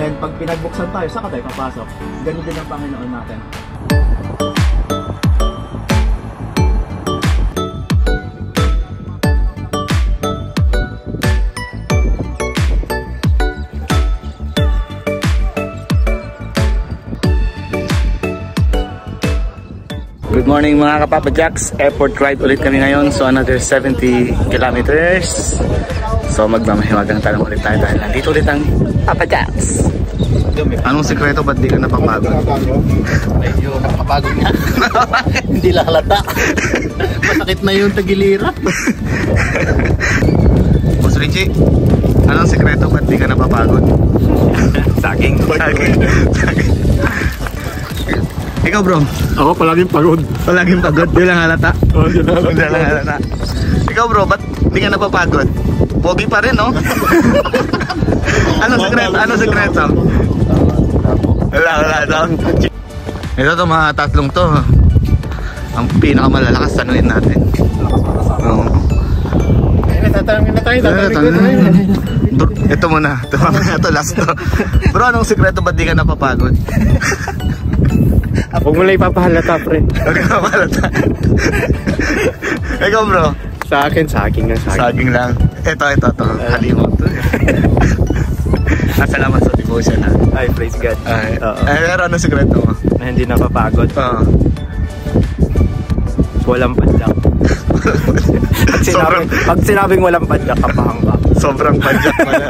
Then pag pinagbuksan tayo, saka tayo papasok. Ganun din ang Panginoon natin. Good morning mga Kapapa Jacks. Airport ride ulit kami ngayon. So another 70 kilometers. So magmamahiwagang tanong ulit tayo dahil nandito ulit ang Papa Jacks. Anong sekreto ba't di ka napapagod? Medyo nakapagod nga. Hindi lang halata. Masakit na yung tagilira. Boss Richie, anong sekreto ba't di ka napapagod? Saging. Ikaw bro? Ako palaging pagod. Palaging pagod? Di lang halata? Oo, di lang halata. Ikaw bro, ba't di ka napapagod? Pogi pa rin, no? Anong sekreto? Anong sekreto? Wala daw. Ito to mga tatlong to. Ang pinakamalalakas tanuin natin. Oo. Tatanungin na tayo. Ito muna. Ito last to. Bro, anong sekreto ba't di ka napapagod? Huwag mo lang ipapahalata, pre. Huwag ka napahalata. Ikaw bro? Sa akin, saging lang. Saging lang. Ito. Halimot. Salamat sa devotion ha. Ay, praise God. Pero anong sekreto mo? Na hindi napapagod. Walang padyak. Pag sinabing walang padyak, kapahang ka. Sobrang padyak mo na.